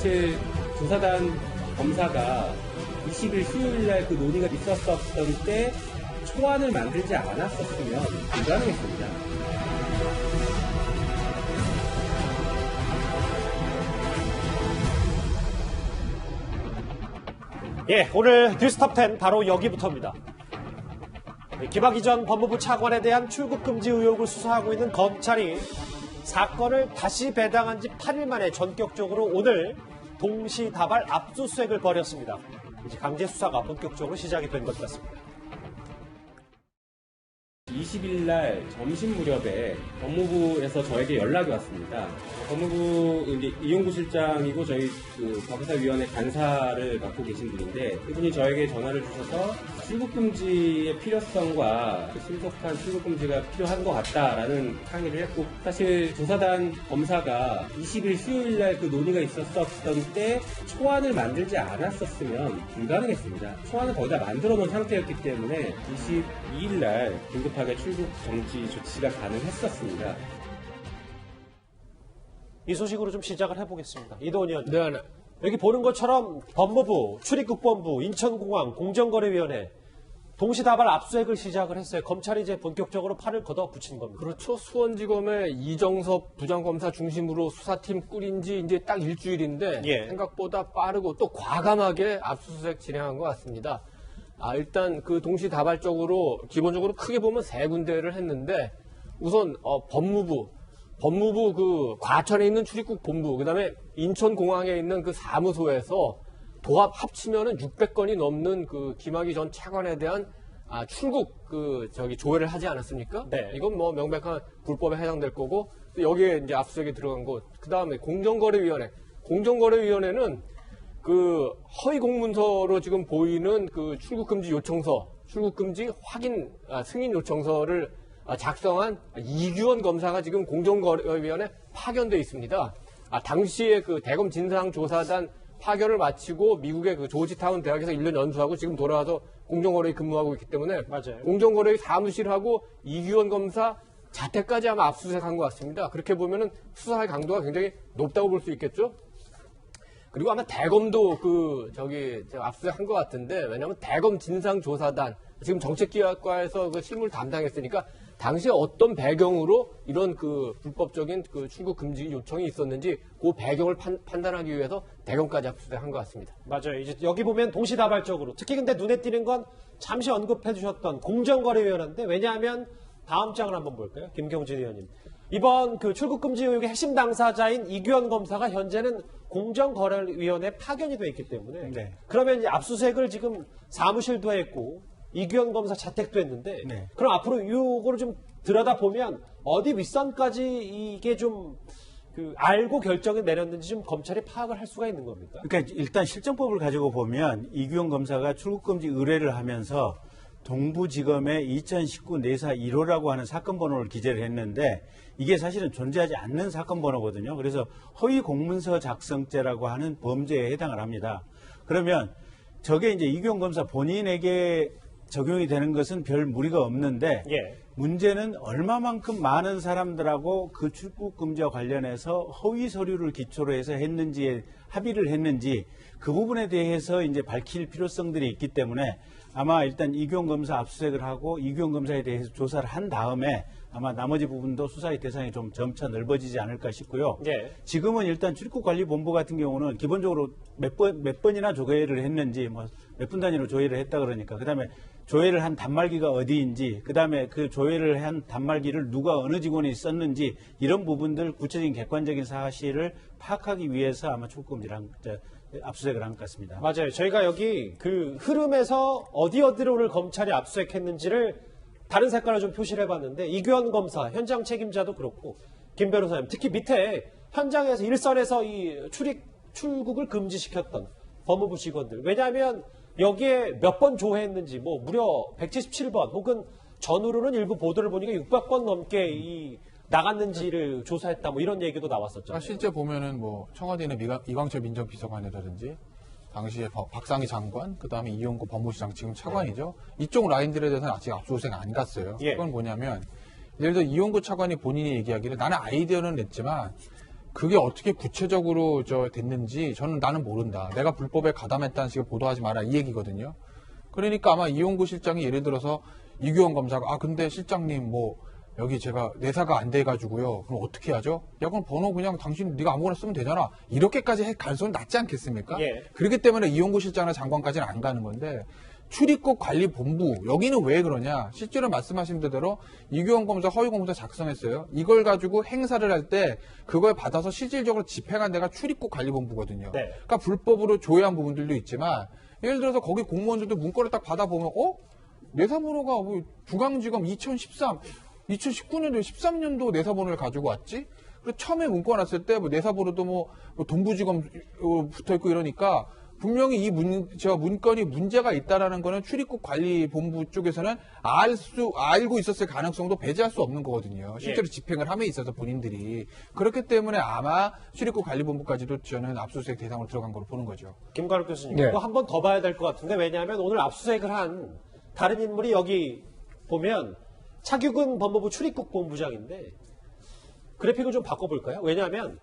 사실 조사단 검사가 20일 수요일 날 그 논의가 있었던 때 초안을 만들지 않았었으면 불가능했습니다. 예, 오늘 뉴스톱10 바로 여기부터입니다. 김학의 전 법무부 차관에 대한 출국 금지 의혹을 수사하고 있는 검찰이 사건을 다시 배당한 지 8일 만에 전격적으로 오늘 동시다발 압수수색을 벌였습니다. 이제 강제 수사가 본격적으로 시작이 된 것 같습니다. 20일 날 점심 무렵에 법무부에서 저에게 연락이 왔습니다. 법무부 이제 이용구 실장이고 저희 그 법사위원회 간사를 맡고 계신 분인데 그분이 저에게 전화를 주셔서 출국금지의 필요성과 신속한 출국금지가 필요한 것 같다라는 항의를 했고 사실 조사단 검사가 20일 수요일 날 그 논의가 있었던 때 초안을 만들지 않았었으면 불가능했습니다. 초안을 거의 다 만들어 놓은 상태였기 때문에 22일 날 긴급하게 출국 정지 조치가 가능했었습니다. 이 소식으로 좀 시작을 해보겠습니다. 이도원 의원님. 네. 여기 보는 것처럼 법무부, 출입국본부, 인천공항, 공정거래위원회 동시다발 압수수색을 시작을 했어요. 검찰이 이제 본격적으로 팔을 걷어붙인 겁니다. 그렇죠. 수원지검의 이정섭 부장검사 중심으로 수사팀 꾸린 지 이제 딱 일주일인데 예. 생각보다 빠르고 또 과감하게 압수수색 진행한 것 같습니다. 일단 그 동시다발적으로 기본적으로 크게 보면 세 군데를 했는데 우선 법무부 그 과천에 있는 출입국 본부, 그다음에 인천공항에 있는 그 사무소에서 도합 합치면은 600건이 넘는 그 김학의 전 차관에 대한 출국 조회를 하지 않았습니까? 네. 이건 뭐 명백한 불법에 해당될 거고 또 여기에 이제 압수수색이 들어간 거. 그다음에 공정거래위원회는 그 허위 공문서로 지금 보이는 그 출국금지 요청서, 출국금지 확인 승인 요청서를 작성한 이규원 검사가 지금 공정거래위원회 파견돼 있습니다. 당시에 그 대검 진상조사단 파견을 마치고 미국의 그 조지타운 대학에서 1년 연수하고 지금 돌아와서 공정거래위 근무하고 있기 때문에 맞아요. 공정거래위 사무실하고 이규원 검사 자택까지 아마 압수수색한 것 같습니다. 그렇게 보면은 수사의 강도가 굉장히 높다고 볼 수 있겠죠. 그리고 아마 대검도 압수수색한 것 같은데 왜냐하면 대검 진상조사단 지금 정책기획과에서 그 실무를 담당했으니까 당시에 어떤 배경으로 이런 그 불법적인 그 출국 금지 요청이 있었는지 그 배경을 판단하기 위해서 대검까지 압수수색한 것 같습니다. 맞아요. 이제 여기 보면 동시다발적으로 특히 근데 눈에 띄는 건 잠시 언급해 주셨던 공정거래위원회인데 왜냐하면 다음 장을 한번 볼까요? 김경진 의원님. 이번 그 출국금지 의혹의 핵심 당사자인 이규원 검사가 현재는 공정거래위원회에 파견이 돼 있기 때문에 네. 그러면 이제 압수수색을 지금 사무실도 했고 이규원 검사 자택도 했는데 네. 그럼 앞으로 이거를 좀 들여다보면 어디 윗선까지 이게 좀 알고 결정을 내렸는지 좀 검찰이 파악을 할 수가 있는 겁니까? 그러니까 일단 실정법을 가지고 보면 이규원 검사가 출국금지 의뢰를 하면서 동부지검의 2019 내사 1호라고 하는 사건 번호를 기재를 했는데 이게 사실은 존재하지 않는 사건 번호거든요. 그래서 허위 공문서 작성죄라고 하는 범죄에 해당을 합니다. 그러면 저게 이제 이규원 검사 본인에게 적용이 되는 것은 별 무리가 없는데 예. 문제는 얼마만큼 많은 사람들하고 그 출국 금지와 관련해서 허위 서류를 기초로 해서 했는지에 합의를 했는지 그 부분에 대해서 이제 밝힐 필요성들이 있기 때문에 아마 일단 이규원 검사 압수수색을 하고 이규원 검사에 대해서 조사를 한 다음에 아마 나머지 부분도 수사의 대상이 좀 점차 넓어지지 않을까 싶고요. 예. 지금은 일단 출국관리본부 같은 경우는 기본적으로 몇 번이나 조회를 했는지 몇 분 단위로 조회를 했다 그러니까 그다음에 조회를 한 단말기가 어디인지 그다음에 그 조회를 한 단말기를 누가 어느 직원이 썼는지 이런 부분들 구체적인 객관적인 사실을 파악하기 위해서 아마 출국금지를 압수수색을 한 것 같습니다. 맞아요. 저희가 여기 그 흐름에서 어디를 오늘 검찰이 압수수색했는지를 다른 색깔로 좀 표시를 해봤는데 이규원 검사, 현장 책임자도 그렇고 김 변호사님 특히 밑에 현장에서 일선에서 이 출국을 금지시켰던 법무부 직원들 왜냐하면 여기에 몇 번 조회했는지 무려 177번 혹은 전후로는 일부 보도를 보니까 600번 넘게 나갔는지를 조사했다 이런 얘기도 나왔었죠. 실제 보면은 청와대는 이광철 민정비서관이라든지 당시에 박상희 장관, 그 다음에 이용구 법무시장 지금 차관이죠. 이쪽 라인들에 대해서는 아직 압수수색 안 갔어요. 예. 그건 뭐냐면 예를 들어 이용구 차관이 본인이 얘기하기를 나는 아이디어는 냈지만 그게 어떻게 구체적으로 됐는지 나는 모른다. 내가 불법에 가담했다는 식의 보도하지 마라 이 얘기거든요. 그러니까 아마 이용구 실장이 예를 들어서 이규원 검사가 근데 실장님 여기 제가 내사가 안 돼가지고요. 그럼 어떻게 하죠? 야 그럼 번호 그냥 당신 네가 아무거나 쓰면 되잖아. 이렇게까지 할 가능성이 낮지 않겠습니까? 예. 그렇기 때문에 이용구 실장이나 장관까지는 안 가는 건데 출입국 관리본부 여기는 왜 그러냐? 실제로 말씀하신 대로 이규원 검사 허위공문서 작성했어요. 이걸 가지고 행사를 할 때 그걸 받아서 실질적으로 집행한 데가 출입국 관리본부거든요. 네. 그러니까 불법으로 조회한 부분들도 있지만 예를 들어서 거기 공무원들도 문건을 딱 받아보면 내사번호가 중앙지검 2019년도 13년도 내사번호를 가지고 왔지? 그리고 처음에 문건 왔을 때 내사번호도 동부지검 붙어 있고 이러니까 분명히 이 문건이 문제가 있다라는 거는 출입국 관리본부 쪽에서는 알고 있었을 가능성도 배제할 수 없는 거거든요. 실제로 집행을 함에 있어서 본인들이. 그렇기 때문에 아마 출입국 관리본부까지도 저는 압수수색 대상으로 들어간 걸로 보는 거죠. 김가루 교수님, 네. 이거 한 번 더 봐야 될 것 같은데 왜냐하면 오늘 압수수색을 한 다른 인물이 여기 보면 차규근 법무부 출입국 본부장인데 그래픽을 좀 바꿔볼까요? 왜냐하면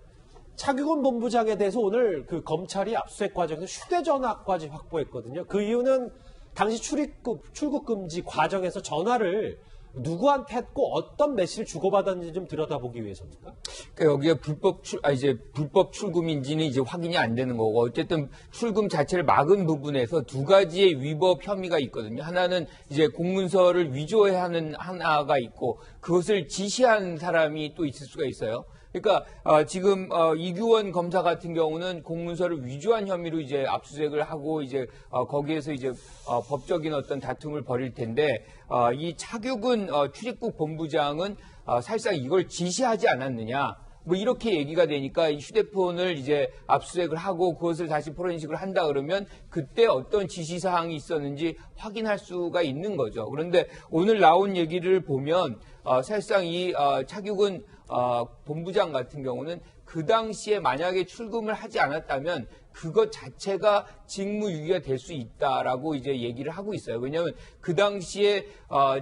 차규근 본부장에 대해서 오늘 그 검찰이 압수수색 과정에서 휴대전화까지 확보했거든요. 그 이유는 당시 출국 금지 과정에서 전화를 누구한테 했고 어떤 메시지를 주고받았는지 좀 들여다보기 위해서입니까? 그러니까 여기가 불법 출금인지는 이제 확인이 안 되는 거고, 어쨌든 출금 자체를 막은 부분에서 두 가지의 위법 혐의가 있거든요. 하나는 이제 공문서를 위조하는 하나가 있고, 그것을 지시한 사람이 또 있을 수가 있어요. 그러니까 지금 이규원 검사 같은 경우는 공문서를 위조한 혐의로 이제 압수수색을 하고 이제 거기에서 이제 법적인 어떤 다툼을 벌일 텐데 이 차규근 출입국 본부장은 사실상 이걸 지시하지 않았느냐. 이렇게 얘기가 되니까 이 휴대폰을 이제 압수수색을 하고 그것을 다시 포렌식을 한다 그러면 그때 어떤 지시사항이 있었는지 확인할 수가 있는 거죠. 그런데 오늘 나온 얘기를 보면 사실상 이 차규근 본부장 같은 경우는 그 당시에 만약에 출금을 하지 않았다면 그것 자체가 직무유기가 될 수 있다라고 이제 얘기를 하고 있어요. 왜냐하면 그 당시에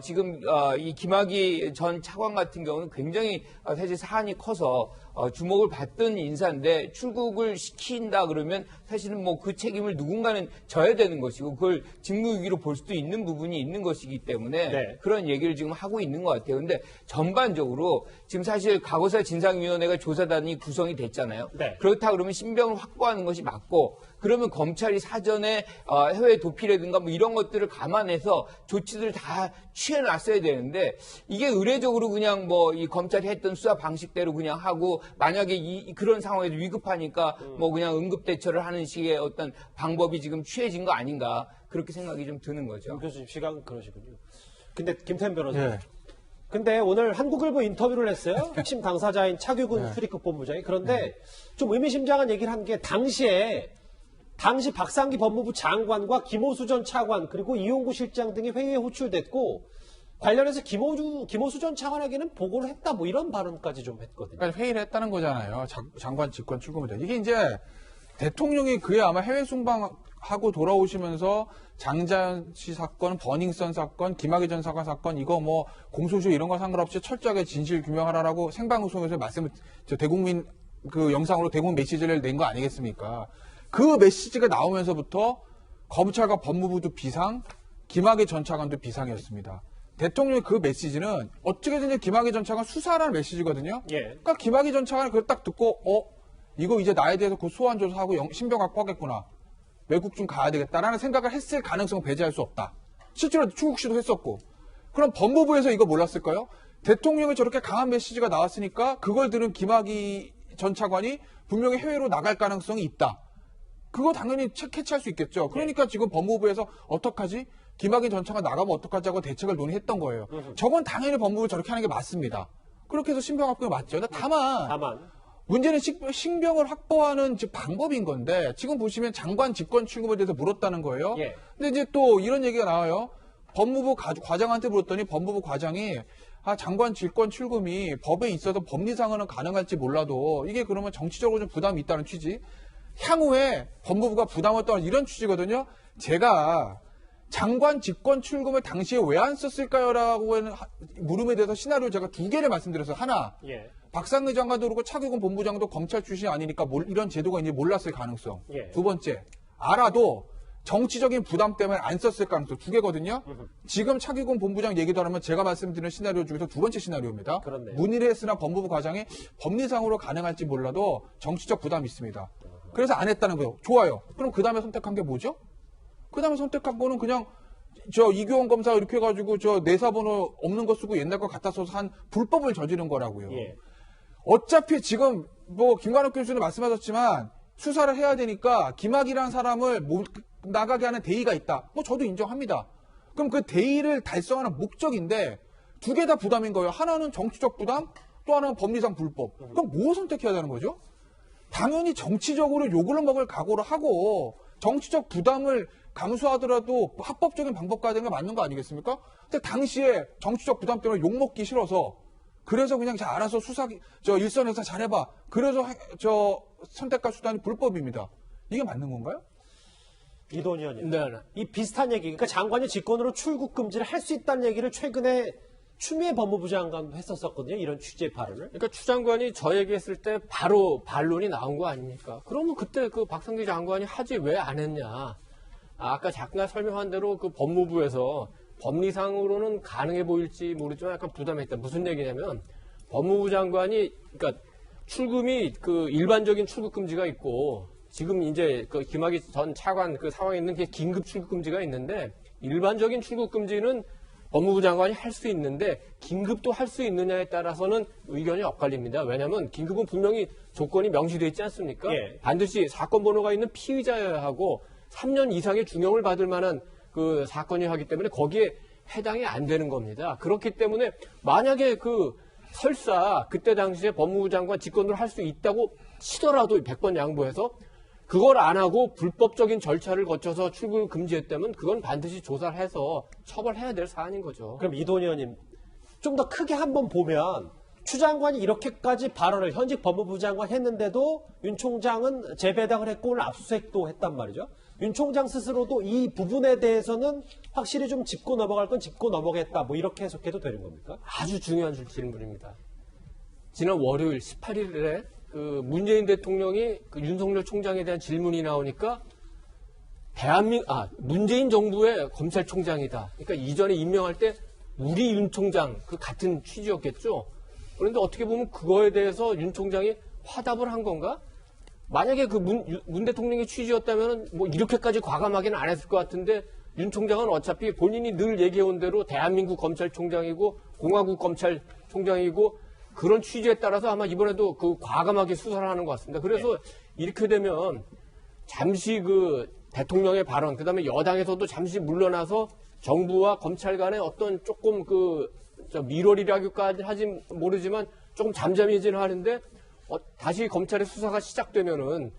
지금 이 김학의 전 차관 같은 경우는 굉장히 사실 사안이 커서 주목을 받던 인사인데 출국을 시킨다 그러면 사실은 그 책임을 누군가는 져야 되는 것이고 그걸 직무유기로 볼 수도 있는 부분이 있는 것이기 때문에 네. 그런 얘기를 지금 하고 있는 것 같아요. 근데 전반적으로 지금 사실 과거사 진상위원회가 조사단이 구성이 됐잖아요. 네. 그렇다 그러면 신병을 확보하는 것이 맞고 그러면 검찰이 사전에 해외 도피라든가 이런 것들을 감안해서 조치들을 다 취해놨어야 되는데 이게 의례적으로 그냥 이 검찰이 했던 수사 방식대로 그냥 하고 만약에 그런 상황에서 위급하니까 그냥 응급 대처를 하는 식의 어떤 방법이 지금 취해진 거 아닌가 그렇게 생각이 좀 드는 거죠. 김 교수님 시각은 그러시군요. 근데 김태현 변호사님. 네. 근데 오늘 한국일보 인터뷰를 했어요. 핵심 당사자인 차규근 출입국 본부장이. 그런데 좀 의미심장한 얘기를 한 게 당시 박상기 법무부 장관과 김호수 전 차관 그리고 이용구 실장 등이 회의에 호출됐고 관련해서 김호수 전 차관에게는 보고를 했다 이런 발언까지 좀 했거든요. 그러니까 회의를 했다는 거잖아요. 장관 직권 출금을 돼. 이게 이제 대통령이 그에 아마 해외 순방하고 돌아오시면서 장자연 씨 사건, 버닝썬 사건, 김학의 전 사관 사건 이거 공소시효 이런 거 상관없이 철저하게 진실 규명하라라고 생방송에서 말씀을 대국민 그 영상으로 대국민 메시지를 낸 거 아니겠습니까? 그 메시지가 나오면서부터 검찰과 법무부도 비상, 김학의 전 차관도 비상이었습니다. 대통령의 그 메시지는 어떻게든 김학의 전 차관 수사라는 메시지거든요. 예. 그러니까 김학의 전 차관이 그걸 딱 듣고 이거 이제 나에 대해서 곧 소환 조사하고 신병 확보하겠구나. 외국 좀 가야 되겠다라는 생각을 했을 가능성을 배제할 수 없다. 실제로 추국 씨도 했었고. 그럼 법무부에서 이거 몰랐을까요? 대통령의 저렇게 강한 메시지가 나왔으니까 그걸 들은 김학의 전 차관이 분명히 해외로 나갈 가능성이 있다. 그거 당연히 캐치할 수 있겠죠. 그러니까 지금 법무부에서 어떡하지? 김학의 전 차관 나가면 어떡하지 하고 대책을 논의했던 거예요. 저건 당연히 법무부 저렇게 하는 게 맞습니다. 그렇게 해서 신병 확보가 맞죠. 근데 다만 문제는 신병을 확보하는 방법인 건데 지금 보시면 장관 직권 출금에 대해서 물었다는 거예요. 예. 근데 이제 또 이런 얘기가 나와요. 법무부 과장한테 물었더니 법무부 과장이 장관 직권 출금이 법에 있어서 법리상으로는 가능할지 몰라도 이게 그러면 정치적으로 좀 부담이 있다는 취지. 향후에 법무부가 부담을 떠는 이런 취지거든요. 제가 장관 직권 출금을 당시에 왜 안 썼을까요? 라고 하는 물음에 대해서 시나리오 제가 두 개를 말씀드려서 하나. 예. 박상희 장관도 그렇고 차기근 본부장도 검찰 출신이 아니니까 이런 제도가 이제 몰랐을 가능성. 예. 두 번째, 알아도 정치적인 부담 때문에 안 썼을 가능성 두 개거든요. 지금 차기근 본부장 얘기도 하면 제가 말씀드린 시나리오 중에서 두 번째 시나리오입니다. 그렇네요. 문의를 했으나 법무부 과장이 법리상으로 가능할지 몰라도 정치적 부담이 있습니다. 그래서 안 했다는 거예요. 좋아요. 그럼 그 다음에 선택한 게 뭐죠? 그 다음에 선택한 거는 그냥 이규원 검사 이렇게 해가지고 내사번호 없는 거 쓰고 옛날 거 갖다 써서 한 불법을 저지른 거라고요. 예. 어차피 지금 김관욱 교수는 말씀하셨지만 수사를 해야 되니까 김학이라는 사람을 못 나가게 하는 대의가 있다. 저도 인정합니다. 그럼 그 대의를 달성하는 목적인데 두 개 다 부담인 거예요. 하나는 정치적 부담, 또 하나는 법리상 불법. 그럼 뭐 선택해야 되는 거죠? 당연히 정치적으로 욕을 먹을 각오를 하고 정치적 부담을 감수하더라도 합법적인 방법 가야 되는 게 맞는 거 아니겠습니까? 근데 당시에 정치적 부담 때문에 욕 먹기 싫어서 그래서 그냥 알아서 일선에서 잘해봐. 그래서 선택한 수단이 불법입니다. 이게 맞는 건가요? 이동희 의원님. 네. 이 비슷한 얘기, 그러니까 장관이 직권으로 출국 금지를 할 수 있다는 얘기를 최근에 추미애 법무부 장관도 했었거든요. 이런 취지의 발언을. 그러니까 추 장관이 저 얘기했을 때 바로 반론이 나온 거 아닙니까? 그러면 그때 그 박상기 장관이 하지 왜 안 했냐? 아까 잠깐 설명한 대로 그 법무부에서 법리상으로는 가능해 보일지 모르지만 약간 부담했다. 무슨 얘기냐면 법무부 장관이 그러니까 출금이 그 일반적인 출국 금지가 있고 지금 이제 그 김학의 전 차관 그 상황에 있는 게 긴급 출국 금지가 있는데 일반적인 출국 금지는 법무부 장관이 할 수 있는데 긴급도 할 수 있느냐에 따라서는 의견이 엇갈립니다. 왜냐하면 긴급은 분명히 조건이 명시되어 있지 않습니까? 예. 반드시 사건 번호가 있는 피의자여야 하고 3년 이상의 중형을 받을 만한 그 사건이어야 하기 때문에 거기에 해당이 안 되는 겁니다. 그렇기 때문에 만약에 설사 그때 당시에 법무부 장관 직권으로 할 수 있다고 치더라도 100번 양보해서 그걸 안 하고 불법적인 절차를 거쳐서 출국을 금지했다면 그건 반드시 조사를 해서 처벌해야 될 사안인 거죠. 그럼 이동희 의원님, 좀 더 크게 한번 보면 추 장관이 이렇게까지 발언을 현직 법무부 장관 했는데도 윤 총장은 재배당을 했고 오늘 압수수색도 했단 말이죠. 윤 총장 스스로도 이 부분에 대해서는 확실히 좀 짚고 넘어갈 건 짚고 넘어겠다. 이렇게 해석해도 되는 겁니까? 아주 중요한 질문입니다. 지난 월요일 18일에 그 문재인 대통령이 그 윤석열 총장에 대한 질문이 나오니까 문재인 정부의 검찰총장이다. 그러니까 이전에 임명할 때 우리 윤 총장 그 같은 취지였겠죠. 그런데 어떻게 보면 그거에 대해서 윤 총장이 화답을 한 건가? 만약에 그 문 대통령의 취지였다면 이렇게까지 과감하게는 안 했을 것 같은데 윤 총장은 어차피 본인이 늘 얘기해온 대로 대한민국 검찰총장이고 공화국 검찰총장이고 그런 취지에 따라서 아마 이번에도 과감하게 수사를 하는 것 같습니다. 그래서 이렇게 되면 잠시 대통령의 발언, 그 다음에 여당에서도 잠시 물러나서 정부와 검찰 간의 어떤 조금 밀월이라기까지 하진 모르지만 조금 잠잠해지는 하는데 다시 검찰의 수사가 시작되면은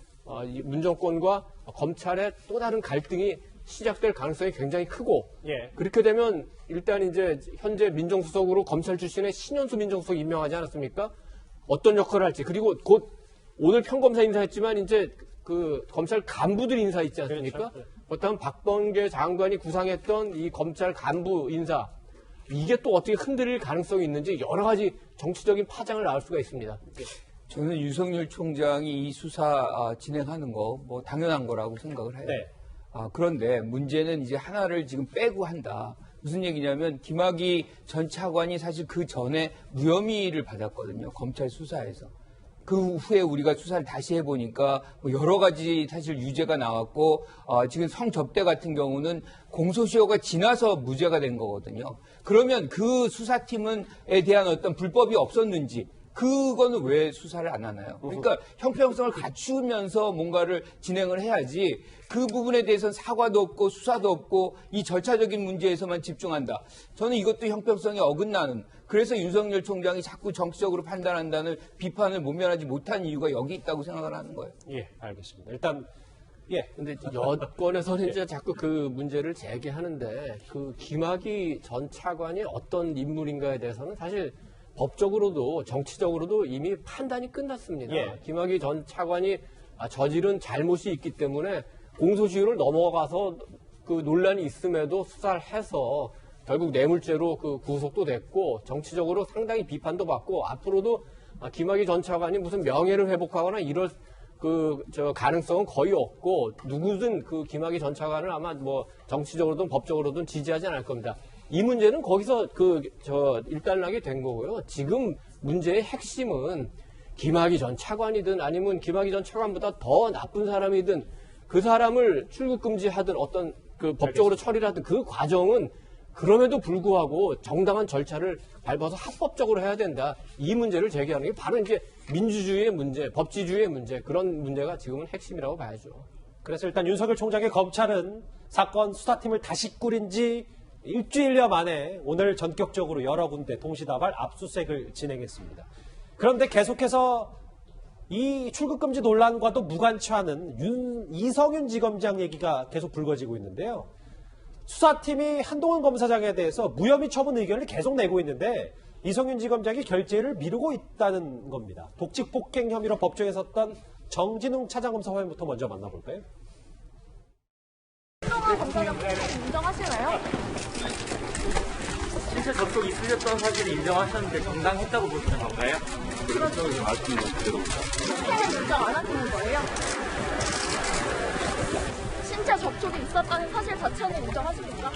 문 정권과 검찰의 또 다른 갈등이 시작될 가능성이 굉장히 크고 예. 그렇게 되면 일단 이제 현재 민정수석으로 검찰 출신의 신현수 민정수석 임명하지 않았습니까? 어떤 역할을 할지 그리고 곧 오늘 평검사 인사했지만 이제 그 검찰 간부들 인사 있지 않습니까? 그렇죠. 그렇다면 박범계 장관이 구상했던 이 검찰 간부 인사 이게 또 어떻게 흔들릴 가능성이 있는지 여러 가지 정치적인 파장을 낳을 수가 있습니다. 저는 윤석열 총장이 이 수사 진행하는 거 당연한 거라고 생각을 해요. 네. 그런데 문제는 이제 하나를 지금 빼고 한다. 무슨 얘기냐면 김학의 전 차관이 사실 그 전에 무혐의를 받았거든요. 검찰 수사에서. 그 후에 우리가 수사를 다시 해보니까 여러 가지 사실 유죄가 나왔고 지금 성접대 같은 경우는 공소시효가 지나서 무죄가 된 거거든요. 그러면 그 수사팀에 대한 어떤 불법이 없었는지 그거는 왜 수사를 안 하나요? 그러니까 형평성을 갖추면서 뭔가를 진행을 해야지 그 부분에 대해서는 사과도 없고 수사도 없고 이 절차적인 문제에서만 집중한다. 저는 이것도 형평성이 어긋나는 그래서 윤석열 총장이 자꾸 정치적으로 판단한다는 비판을 모면하지 못한 이유가 여기 있다고 생각을 하는 거예요. 예, 알겠습니다. 일단 근데 여권에서는 이제 자꾸 그 문제를 제기하는데 그 김학의 전 차관이 어떤 인물인가에 대해서는 사실 법적으로도 정치적으로도 이미 판단이 끝났습니다. 예. 김학의 전 차관이 저지른 잘못이 있기 때문에 공소시효를 넘어가서 그 논란이 있음에도 수사를 해서 결국 뇌물죄로 그 구속도 됐고 정치적으로 상당히 비판도 받고 앞으로도 김학의 전 차관이 무슨 명예를 회복하거나 이럴 가능성은 거의 없고 누구든 그 김학의 전 차관을 아마 뭐 정치적으로든 법적으로든 지지하지 않을 겁니다. 이 문제는 거기서 일단락이 된 거고요. 지금 문제의 핵심은 김학의 전 차관이든 아니면 김학의 전 차관보다 더 나쁜 사람이든 그 사람을 출국 금지하든 어떤 그 법적으로 처리를 하든 그 과정은 그럼에도 불구하고 정당한 절차를 밟아서 합법적으로 해야 된다. 이 문제를 제기하는 게 바로 이제 민주주의의 문제, 법치주의의 문제, 그런 문제가 지금은 핵심이라고 봐야죠. 그래서 일단 윤석열 총장의 검찰은 사건 수사팀을 다시 꾸린 지 일주일여 만에 오늘 전격적으로 여러 군데 동시다발 압수수색을 진행했습니다. 그런데 계속해서 이 출국금지 논란과도 무관치 않은 이성윤 지검장 얘기가 계속 불거지고 있는데요. 수사팀이 한동훈 검사장에 대해서 무혐의 처분 의견을 계속 내고 있는데 이성윤 지검장이 결재를 미루고 있다는 겁니다. 독직 폭행 혐의로 법정에 섰던 정진웅 차장검사 화면부터 먼저 만나볼까요? 한동훈 검사장 인정하시나요? 실제 접촉 있으셨던 사실을 인정하셨는데 정당했다고 보시는 건가요? 그렇죠. 신체는 인정 안 하시는 거예요? 신체 접촉이 있었다는 사실 자체는 인정하십니까?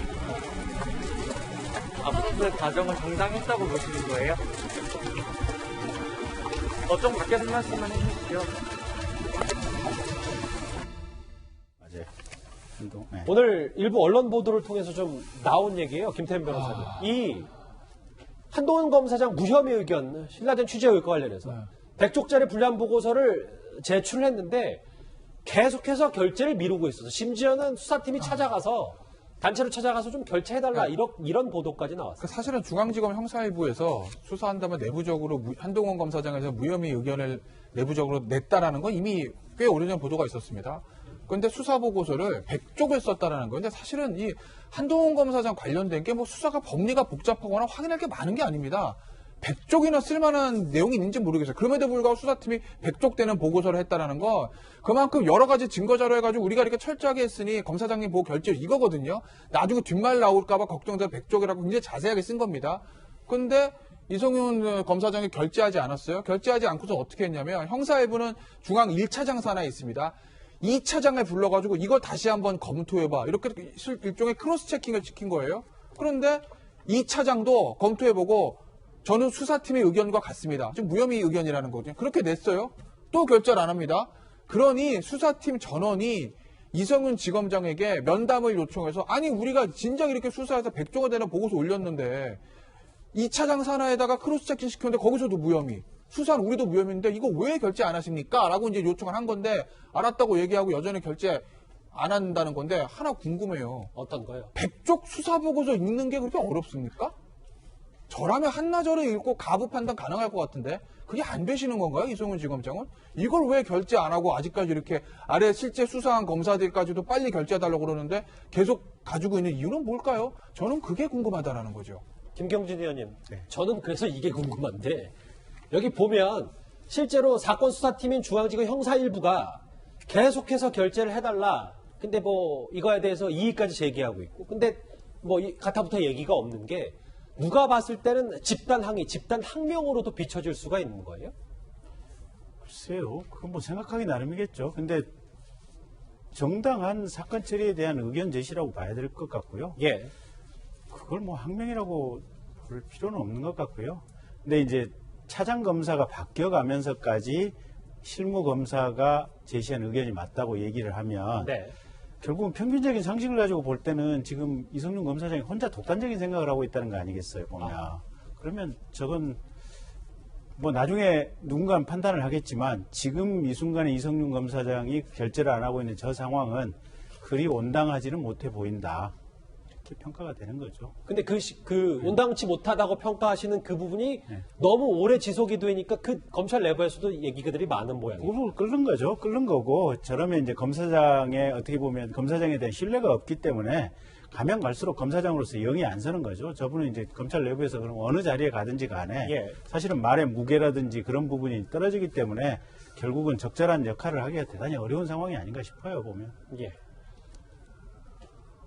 압수수색 과정을 정당했다고 보시는 거예요? 좀 밖에서 말씀만 해주시죠. 맞아요. 네. 오늘 일부 언론 보도를 통해서 좀 나온 얘기예요. 김태현 변호사님. 이 한동훈 검사장 무혐의 의견, 신라된 취재 의혹과 관련해서 100쪽짜리 분량 보고서를 제출했는데 계속해서 결재를 미루고 있어서 심지어는 수사팀이 찾아가서 단체로 찾아가서 좀 결재해달라 이런 보도까지 나왔어요. 사실은 중앙지검 형사일부에서 수사한다면 내부적으로 한동훈 검사장에서 무혐의 의견을 내부적으로 냈다라는 건 이미 꽤 오래전 보도가 있었습니다. 그런데 수사 보고서를 100쪽을 썼다라는 거예요. 근데 사실은 이 한동훈 검사장 관련된 게 뭐 수사가 법리가 복잡하거나 확인할 게 많은 게 아닙니다. 100쪽이나 쓸만한 내용이 있는지 모르겠어요. 그럼에도 불구하고 수사팀이 100쪽 되는 보고서를 했다라는 건 그만큼 여러 가지 증거 자료 해가지고 우리가 이렇게 철저하게 했으니 검사장님 보고 결재 이거거든요. 나중에 뒷말 나올까봐 걱정돼서 100쪽이라고 굉장히 자세하게 쓴 겁니다. 근데 이성윤 검사장이 결재하지 않았어요. 결재하지 않고서 어떻게 했냐면 형사일부는 중앙 1차장 산하에 있습니다. 2차장을 불러가지고 이걸 다시 한번 검토해봐. 이렇게 일종의 크로스 체킹을 시킨 거예요. 그런데 2차장도 검토해보고 저는 수사팀의 의견과 같습니다. 지금 무혐의 의견이라는 거거든요. 그렇게 냈어요. 또 결재를 안 합니다. 그러니 수사팀 전원이 이성윤 지검장에게 면담을 요청해서 아니 우리가 진작 이렇게 수사해서 100조가 되는 보고서 올렸는데 2차장 산하에다가 크로스 체킹 시켰는데 거기서도 무혐의. 수사는 우리도 무혐의인데 이거 왜 결재 안 하십니까? 라고 이제 요청을 한 건데 알았다고 얘기하고 여전히 결재 안 한다는 건데 하나 궁금해요. 어떤 거요? 100쪽 수사 보고서 읽는 게 그렇게 어렵습니까? 저라면 한나절을 읽고 가부 판단 가능할 것 같은데 그게 안 되시는 건가요? 이성윤 지검장은? 이걸 왜 결재 안 하고 아직까지 이렇게 아래 실제 수사한 검사들까지도 빨리 결재해달라고 그러는데 계속 가지고 있는 이유는 뭘까요? 저는 그게 궁금하다라는 거죠. 김경진 의원님, 저는 그래서 이게 궁금한데 여기 보면 실제로 사건 수사팀인 중앙지검 형사일부가 계속해서 결재를 해달라. 근데 뭐 이거에 대해서 이의까지 제기하고 있고 근데 뭐 가타부터 얘기가 없는 게 누가 봤을 때는 집단 항의, 집단 항명으로도 비춰질 수가 있는 거예요? 글쎄요. 그건 뭐 생각하기 나름이겠죠. 근데 정당한 사건 처리에 대한 의견 제시라고 봐야 될 것 같고요. 예. 그걸 뭐 항명이라고 볼 필요는 없는 것 같고요. 근데 이제 차장 검사가 바뀌어가면서까지 실무 검사가 제시한 의견이 맞다고 얘기를 하면 네. 결국은 평균적인 상식을 가지고 볼 때는 지금 이성윤 검사장이 혼자 독단적인 생각을 하고 있다는 거 아니겠어요, 보면. 그러면 저건 뭐 나중에 누군가는 판단을 하겠지만 지금 이 순간에 이성윤 검사장이 결재를 안 하고 있는 저 상황은 그리 온당하지는 못해 보인다. 이렇게 평가가 되는 거죠. 근데 그 온당치 못하다고 평가하시는 그 부분이 너무 오래 지속이 되니까 그 검찰 내부에서도 얘기들이 많은 모양이에요. 그걸 끓는 거죠. 끓는 거고 저러면 이제 검사장에 어떻게 보면 검사장에 대한 신뢰가 없기 때문에 가면 갈수록 검사장으로서 영이 안 서는 거죠. 저분은 이제 검찰 내부에서 그럼 어느 자리에 가든지 간에 사실은 말의 무게라든지 그런 부분이 떨어지기 때문에 결국은 적절한 역할을 하기가 대단히 어려운 상황이 아닌가 싶어요, 보면. 예.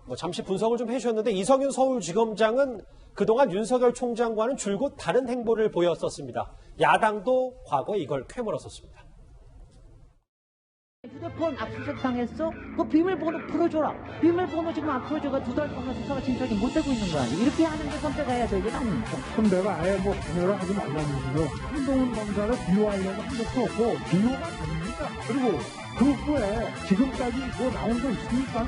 뭐 잠시 분석을 좀 해주셨는데 이성윤 서울지검장은 그동안 윤석열 총장과는 줄곧 다른 행보를 보였었습니다. 야당도 과거에 이걸 쾌물었었습니다. 휴대폰 압수수색 당했어? 그 비밀번호 풀어줘라. 비밀번호 지금 안 풀어줘가 2달 동안 수사가 진척이 못 되고 있는 거 아니야? 이렇게 하는 게 선택해야 되는 아닙니까? 그럼 내가 아예 뭐 검열을 하지 말라는 거죠. 한동훈 검사를 비호하려고 한 적도 없고 비호가 아닙니까? 그리고 그 후에 지금까지 뭐 나온 거 있습니까?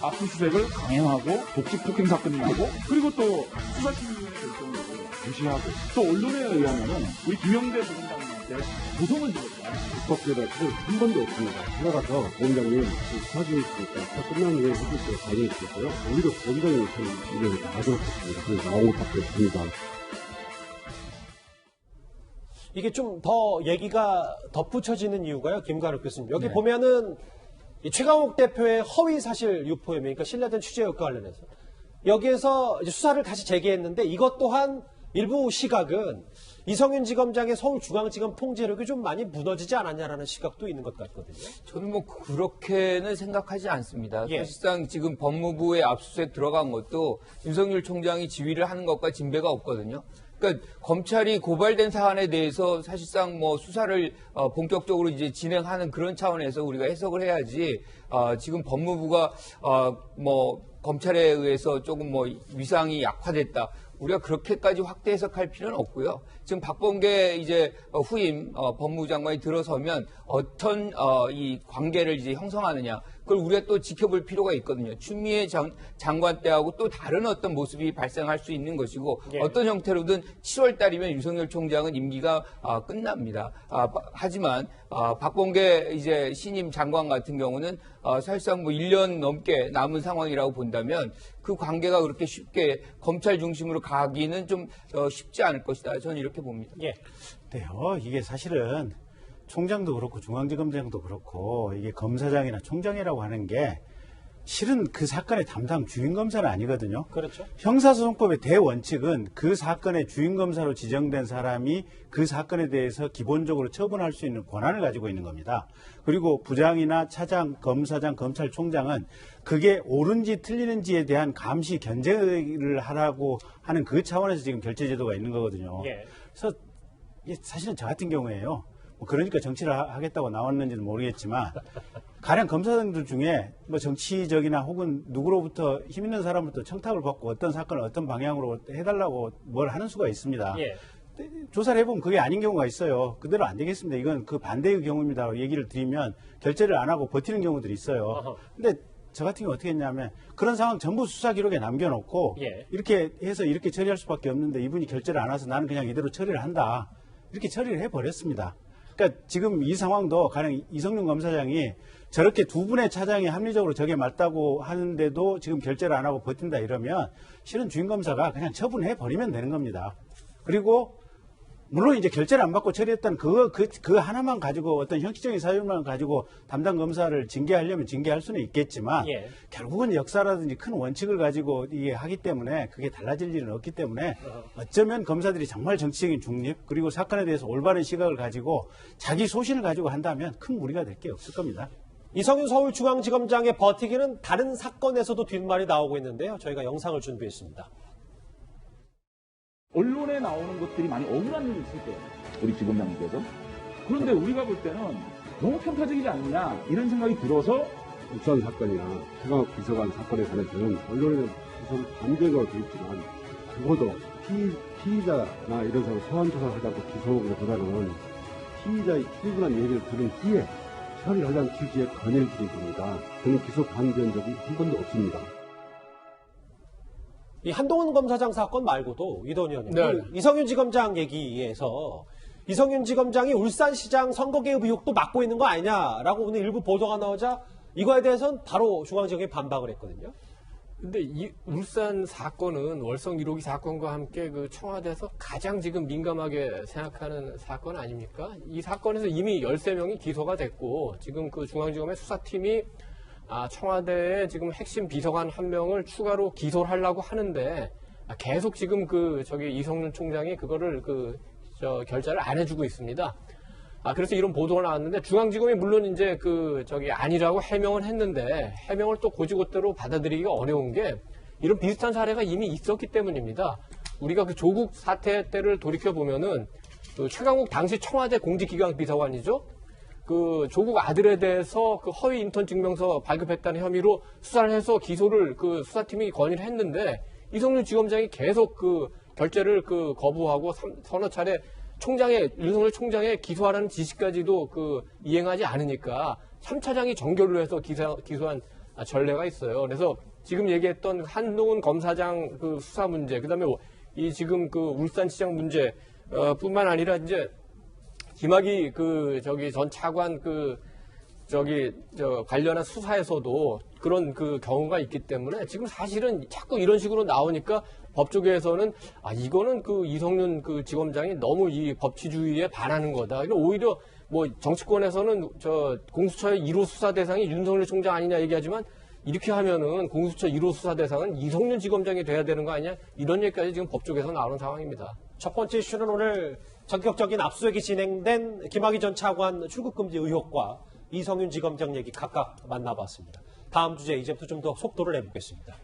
압수수색을 강행하고 독직 폭행 사건이 나고 그리고 또 수사팀의 결정을 무시하고 또 언론에 의하면은 우리 김영대 부장님한테 고성을 들었다. 법제라고 한 번도 없습니다. 들어가서 원장님 사진이 있으니까 다 끝난 후에 해줄 때 사진이 있었어요. 오히려 원장님이 참 일을 하도록 했습니다. 그래서 나온 것밖에 없습니다. 이게 좀 더 얘기가 덧붙여지는 이유가요, 김가루 교수님. 여기 보면은 이 최강욱 대표의 허위 사실 유포 혐의, 그러니까 신뢰된 취재 의혹과 관련해서 여기에서 이제 수사를 다시 재개했는데 이것 또한 일부 시각은 이성윤 지검장의 서울중앙지검 통제력이 좀 많이 무너지지 않았냐라는 시각도 있는 것 같거든요. 저는 뭐 그렇게는 생각하지 않습니다. 예. 사실상 지금 법무부에 압수수색 들어간 것도 윤석열 총장이 지휘를 하는 것과 진배가 없거든요. 그러니까 검찰이 고발된 사안에 대해서 사실상 뭐 수사를 본격적으로 이제 진행하는 그런 차원에서 우리가 해석을 해야지 지금 법무부가 뭐 검찰에 의해서 조금 뭐 위상이 약화됐다. 우리가 그렇게까지 확대 해석할 필요는 없고요. 지금 박범계 이제 후임 법무부 장관이 들어서면 어떤 이 관계를 이제 형성하느냐, 그걸 우리가 또 지켜볼 필요가 있거든요. 추미애 장관 때하고 또 다른 어떤 모습이 발생할 수 있는 것이고 예. 어떤 형태로든 7월 달이면 윤석열 총장은 임기가 끝납니다. 하지만 박범계 이제 신임 장관 같은 경우는 사실상 뭐 1년 넘게 남은 상황이라고 본다면 그 관계가 그렇게 쉽게 검찰 중심으로 가기는 좀 쉽지 않을 것이다. 저는 이렇게 봅니다. 예. 네요. 이게 사실은 총장도 그렇고 중앙지검장도 그렇고 이게 검사장이나 총장이라고 하는 게 실은 그 사건의 담당 주임검사는 아니거든요. 그렇죠. 형사소송법의 대원칙은 그 사건의 주임검사로 지정된 사람이 그 사건에 대해서 기본적으로 처분할 수 있는 권한을 가지고 있는 겁니다. 그리고 부장이나 차장, 검사장, 검찰총장은 그게 옳은지 틀리는지에 대한 감시 견제를 하라고 하는 그 차원에서 지금 결재제도가 있는 거거든요. 예. 그래서 이게 사실은 저 같은 경우에요. 뭐 그러니까 정치를 하겠다고 나왔는지는 모르겠지만 가령 검사들 중에 뭐 정치적이나 혹은 누구로부터 힘 있는 사람부터 청탁을 받고 어떤 사건을 어떤 방향으로 해달라고 뭘 하는 수가 있습니다. 예. 조사를 해보면 그게 아닌 경우가 있어요. 그대로 안 되겠습니다. 이건 그 반대의 경우입니다. 얘기를 드리면 결재를 안 하고 버티는 경우들이 있어요. 근데 저 같은 경우 어떻게 했냐면 그런 상황 전부 수사 기록에 남겨놓고 예. 이렇게 해서 이렇게 처리할 수밖에 없는데 이분이 결재를 안 해서 나는 그냥 이대로 처리를 한다. 이렇게 처리를 해버렸습니다. 그러니까 지금 이 상황도 가령 이성윤 검사장이 저렇게 두 분의 차장이 합리적으로 저게 맞다고 하는데도 지금 결재를 안 하고 버틴다 이러면 실은 주임검사가 그냥 처분해버리면 되는 겁니다. 그리고 물론 이제 결재를 안 받고 처리했다는 그 하나만 가지고 어떤 형식적인 사유만 가지고 담당 검사를 징계하려면 징계할 수는 있겠지만 예. 결국은 역사라든지 큰 원칙을 가지고 이게 하기 때문에 그게 달라질 일은 없기 때문에 어쩌면 검사들이 정말 정치적인 중립 그리고 사건에 대해서 올바른 시각을 가지고 자기 소신을 가지고 한다면 큰 무리가 될 게 없을 겁니다. 이성윤 서울중앙지검장의 버티기는 다른 사건에서도 뒷말이 나오고 있는데요. 저희가 영상을 준비했습니다. 언론에 나오는 것들이 많이 억울한 일이 있을 때예요. 우리 지검장님께서. 그런데 우리가 볼 때는 너무 편파적이지 않느냐 이런 생각이 들어서 부산 사건이나 최강욱 비서관 사건에 관해서는 언론에 우선 반대가 돼 있지만 적어도 피의자나 이런 사람 소환 조사를 하자고 기소보다는 피의자의 충분한 얘기를 들은 뒤에 처리를 하자는 취지의 건의를 드린 겁니다. 저는 기소 반대한 적이 한 번도 없습니다. 이 한동훈 검사장 사건 말고도 이도원 의원님, 네. 그 이성윤 지검장 얘기에서 이성윤 지검장이 울산시장 선거 개입 의혹도 맡고 있는 거 아니냐라고 오늘 일부 보도가 나오자 이거에 대해서는 바로 중앙지검이 반박을 했거든요. 근데 이 울산 사건은 월성 1호기 사건과 함께 그 청와대에서 가장 지금 민감하게 생각하는 사건 아닙니까? 이 사건에서 이미 13명이 기소가 됐고 지금 그 중앙지검의 수사팀이 청와대에 지금 핵심 비서관 한 명을 추가로 기소를 하려고 하는데 계속 지금 이성윤 총장이 그거를 결재를 안 해주고 있습니다. 그래서 이런 보도가 나왔는데 중앙지검이 물론 이제 아니라고 해명을 했는데 해명을 또 고지고대로 받아들이기가 어려운 게 이런 비슷한 사례가 이미 있었기 때문입니다. 우리가 그 조국 사태 때를 돌이켜 보면은 그 최강욱 당시 청와대 공직기강 비서관이죠. 그 조국 아들에 대해서 그 허위 인턴 증명서 발급했다는 혐의로 수사를 해서 기소를 그 수사팀이 건의를 했는데 이성윤 지검장이 계속 그 결재를 그 거부하고 서너 차례 윤석열 총장의 기소하라는 지시까지도 그 이행하지 않으니까 3차장이 정결을 해서 기소한 전례가 있어요. 그래서 지금 얘기했던 한동훈 검사장 그 수사 문제, 그다음에 이 지금 그 울산시장 문제 뿐만 아니라 이제 김학의 전 차관 관련한 수사에서도 그런 그 경우가 있기 때문에 지금 사실은 자꾸 이런 식으로 나오니까 법조계에서는 이거는 그 이성윤 그 지검장이 너무 이 법치주의에 반하는 거다. 오히려 뭐 정치권에서는 공수처의 1호 수사 대상이 윤석열 총장 아니냐 얘기하지만 이렇게 하면은 공수처 1호 수사 대상은 이성윤 지검장이 돼야 되는 거 아니냐 이런 얘기까지 지금 법조계에서 나오는 상황입니다. 첫 번째 이슈는 오늘 전격적인 압수수색이 진행된 김학의 전 차관 출국금지 의혹과 이성윤 지검장 얘기 각각 만나봤습니다. 다음 주제 이제부터 좀 더 속도를 내보겠습니다.